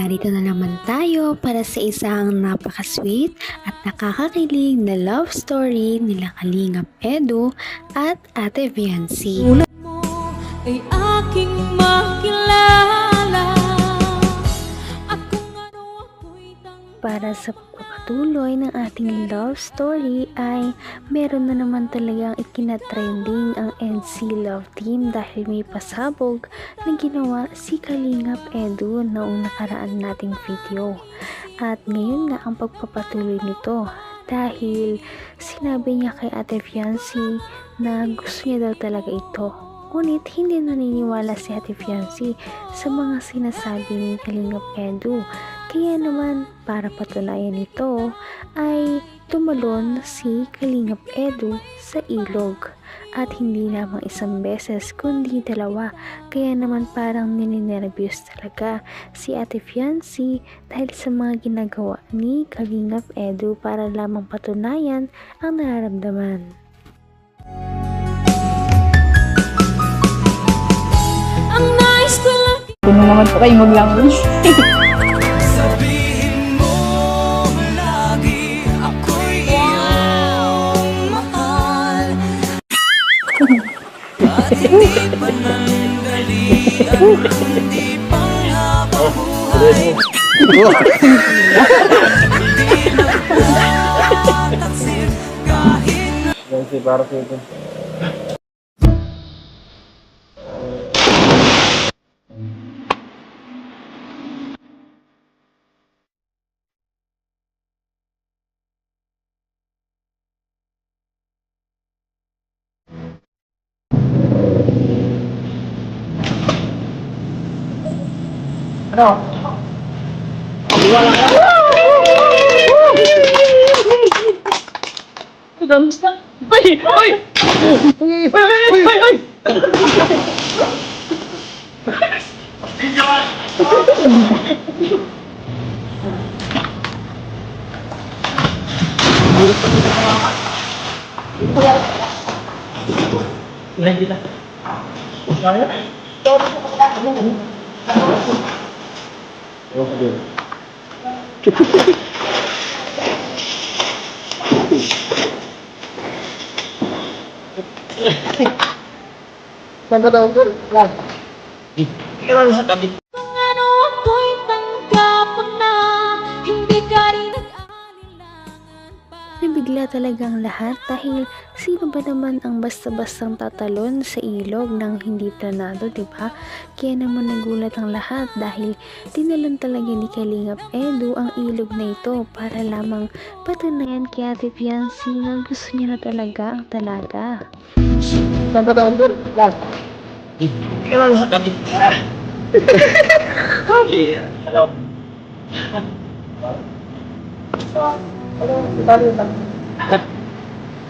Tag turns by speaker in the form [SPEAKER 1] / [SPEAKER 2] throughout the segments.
[SPEAKER 1] narito na naman tayo para sa isang napaka-sweet at nakakakilig na love story nila Kalingap Edu at Ate Viancy.
[SPEAKER 2] Ulat mo ay aking makilala.
[SPEAKER 1] Para sa pagpapatuloy ng ating love story ay meron na naman talagang ikinatrending ang NC Love Team dahil may pasabog na ginawa si Kalingap Edu noong nakaraan nating video. At ngayon nga ang pagpapatuloy nito dahil sinabi niya kay Ate Viancy na gusto niya daw talaga ito. Ngunit hindi naniniwala si Ate Viancy sa mga sinasabi ni Kalingap Edu. Kaya naman, para patunayan ito, ay tumalon si Kalingap Edu sa ilog. At hindi lamang isang beses, kundi dalawa. Kaya naman parang nininervyos talaga si Ate Viancy dahil sa mga ginagawa ni Kalingap Edu para lamang patunayan ang nararamdaman.
[SPEAKER 2] Ang nais ko lang
[SPEAKER 3] Kung naman po kayo maglangon.
[SPEAKER 2] sabihin mo lagi ako'y iyong mahal. At hindi pa nandali at hindi pang habang buhay. Hindi nagtataksil kahit na
[SPEAKER 4] Yan si para sa ito. Ano? Iwala ka?
[SPEAKER 3] Kamusta? Ay! Ay! Ay! Ay! Ay! Ilahin kita. Kaya?
[SPEAKER 4] Ewan ko din.
[SPEAKER 3] Saan ka daw? Yan. Kailan sa tabi?
[SPEAKER 2] kung ano ako'y tanggap mo na hindi ka rin nag-aalilangan pa.
[SPEAKER 1] Nabigla talagang lahat dahil sino ba naman ang basta-bastang tatalon sa ilog ng hindi planado, diba? Kaya naman nagulat ang lahat dahil tinalon talaga ni Kalingap Edu ang ilog na ito para lamang patunayan kay Ate Viancy na gusto niya na talaga ang talaga.
[SPEAKER 3] Saan ka daw? Yan. Kailan sa tabi? Hello. Hello. Itali.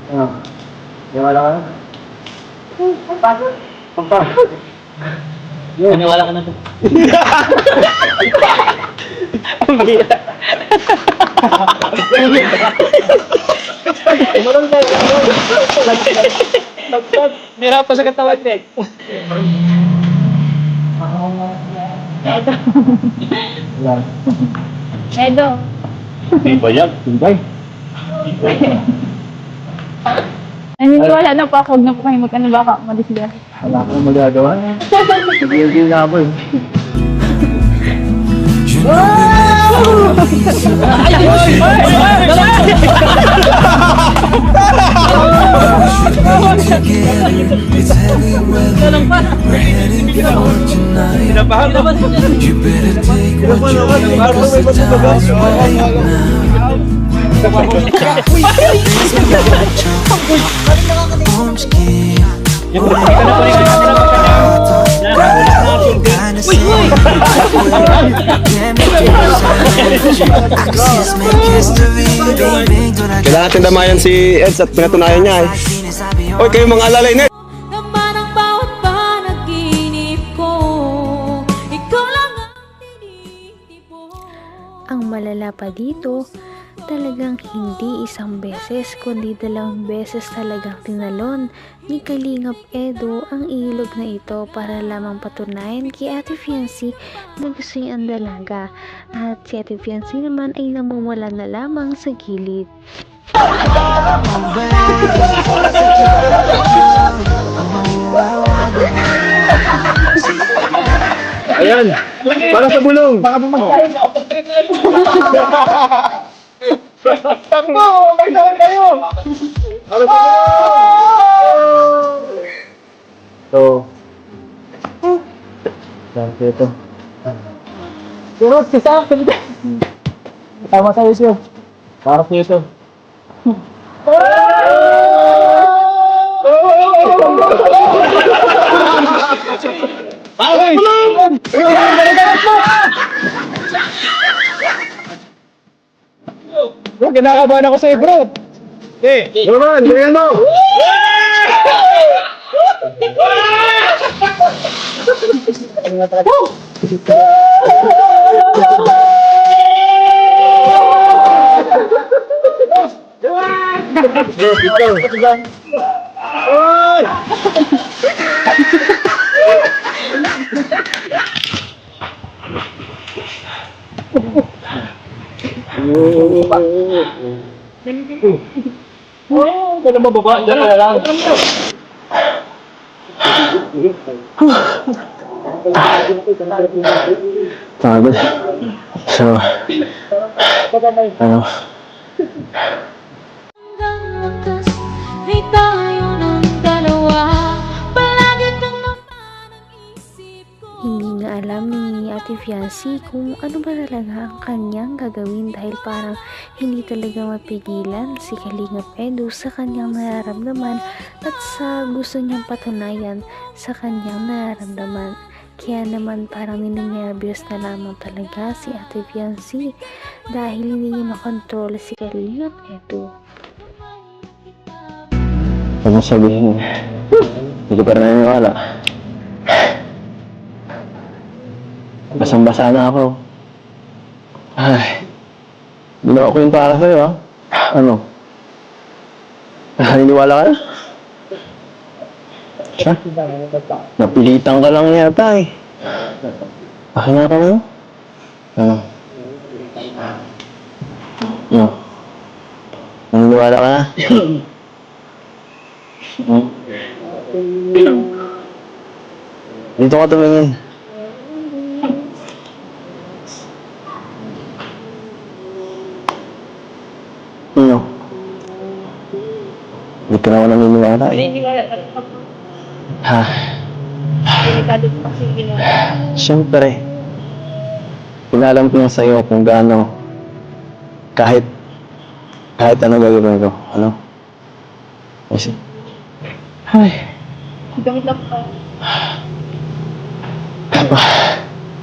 [SPEAKER 4] Ano? Iwala ka na? Pampasok. Yun.
[SPEAKER 3] Naniwala ka na to. Ang bira. Umarang tayo. Nagtag. Nira pa sa katawan, Tek.
[SPEAKER 4] Wala.
[SPEAKER 3] Edo.
[SPEAKER 4] Hindi ba yan? Hindi.
[SPEAKER 3] Naniniwala na po ako. Huwag na po kayo mag-ano baka umalis dyan.
[SPEAKER 4] Wala akong magagawa. Hindi na ako eh.
[SPEAKER 5] It's heavy weather. We're heading for tonight. You better take what you need, 'cause the time's right now. Punchki. Kinda say
[SPEAKER 4] Kailangan natin damayan si Eds at pinatunayan niya eh. Hoy, kayo mga alalay na!
[SPEAKER 2] Naman ang bawat panaginip ko, ikaw lang ang tinitipon.
[SPEAKER 1] Ang malala pa dito, Talagang hindi isang beses kundi 2 beses talagang tinalon ni Kalingap Edu ang ilog na ito para lamang patunayan kay Ate Fiancee na gusto niya ang dalaga, at si Ate Fiancee naman ay namumula na lamang sa gilid.
[SPEAKER 4] Ayan, para sa bulong.
[SPEAKER 3] Takbo! May saan kayo!
[SPEAKER 4] Para sa bulong. So, dahil ito.
[SPEAKER 3] Sunod, si Sam! Tama tayo siya.
[SPEAKER 4] Para sa ito.
[SPEAKER 3] Ay! Bro, kinakabahan ako sa'yo, bro!
[SPEAKER 4] Naman, ganyan mo.
[SPEAKER 3] Kaya naman baba, dyan ka na lang.
[SPEAKER 4] Pagod. So, ano?
[SPEAKER 2] Hanggang wakas ay tayo ng dalawa. Palagi kang naman ang isip ko.
[SPEAKER 1] Hindi nga alam ni Ate Fiancee kung ano ba talaga ang kanyang gagawin dahil parang hindi talaga mapigilan si Kalingap Edu sa kanyang nararamdaman at sa gusto niyang patunayan sa kanyang nararamdaman. Kaya naman parang ninenervyos na lamang talaga si Ate Fiancee dahil hindi niya makontrol si Kalingap Edu.
[SPEAKER 4] Huwag mo sabihin. Hindi ko pa rin naniniwala. Basang-basa na ako. Ay, ginawa ko yun para sa'yo, ha? Ano? Naniniwala ka na? Ha? Napilitan ka lang yata eh. Akin nga ka mo? Ano? Ano? Naniniwala ka na? Dito ka tumingin. Ano? Hindi ka naman naniniwala eh. Ha? Siyempre. Pinalam ko lang sa'yo kung gaano kahit ano gagawin ko. Ano? Kasi ay.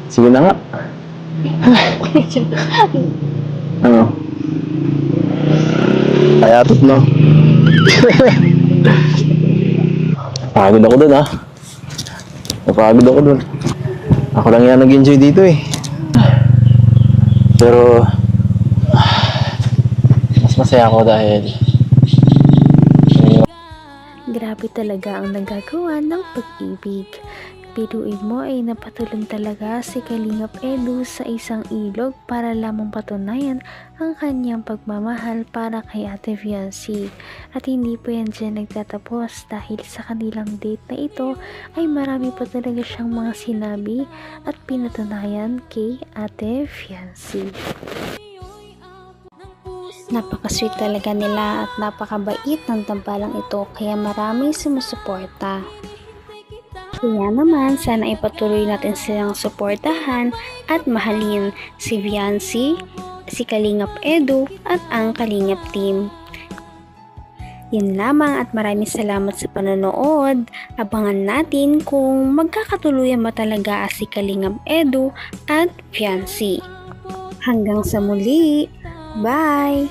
[SPEAKER 4] Sige na nga. Ano? Payatot no? Pagod ako dun, ha? Napagod ako dun. Ako lang yan nag-enjoy dito eh. Pero mas masaya ako dahil
[SPEAKER 1] Grabe talaga ang nagagawa ng pag-ibig. Biruin mo ay napatulong talaga si Kalingap Edu sa isang ilog para lamang patunayan ang kanyang pagmamahal para kay Ate Fiancee. At hindi po yan dyan nagtatapos dahil sa kanilang date na ito ay marami pa talaga siyang mga sinabi at pinatunayan kay Ate Fiancee. Napaka-sweet talaga nila at napakabait ng tambalang ito kaya maraming sumusuporta. Kaya naman, sana ipatuloy natin silang suportahan at mahalin si Fiancee, si Kalingap Edu at ang Kalingap team. Yan lamang at maraming salamat sa panonood. Abangan natin kung magkakatuluyan ba talaga si Kalingap Edu at Fiancee. Hanggang sa muli. Bye!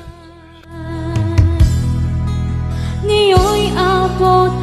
[SPEAKER 2] Ngayon'y abot